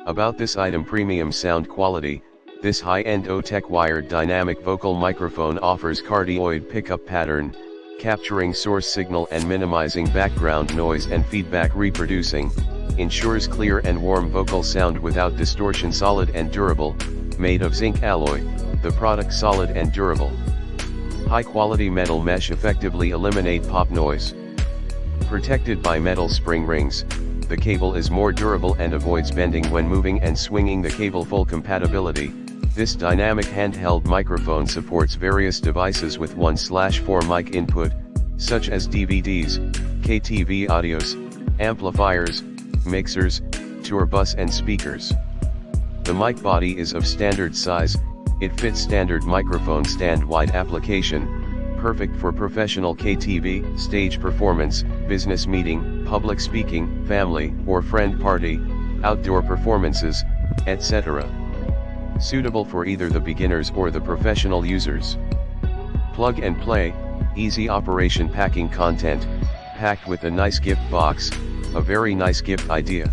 About this item: premium sound quality. This high-end HOTEC wired dynamic vocal microphone offers cardioid pickup pattern, capturing source signal and minimizing background noise and feedback, reproducing, ensures clear and warm vocal sound without distortion. Solid and durable, made of zinc alloy, the product solid and durable. High quality metal mesh effectively eliminate pop noise. Protected by metal spring rings, the cable is more durable and avoids bending when moving and swinging the cable. Full compatibility. This dynamic handheld microphone supports various devices with 1/4 mic input, such as DVDs, KTV audios, amplifiers, mixers, tour bus and speakers. The mic body is of standard size. It fits standard microphone stand wide application, perfect for professional KTV, stage performance, business meeting, public speaking, family or friend party, outdoor performances, etc. Suitable for either the beginners or the professional users. Plug and play, easy operation. Packing content, packed with a nice gift box, a very nice gift idea.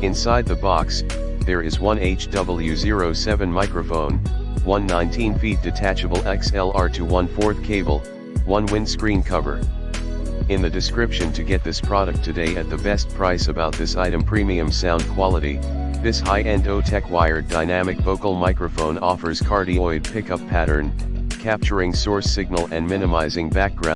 Inside the box, there is one HW07 microphone, one 19ft Detachable XLR to 1/4 cable, one windscreen cover. In the description to get this product today at the best price. About this item: premium sound quality. This high-end HOTEC wired dynamic vocal microphone offers cardioid pickup pattern, capturing source signal and minimizing background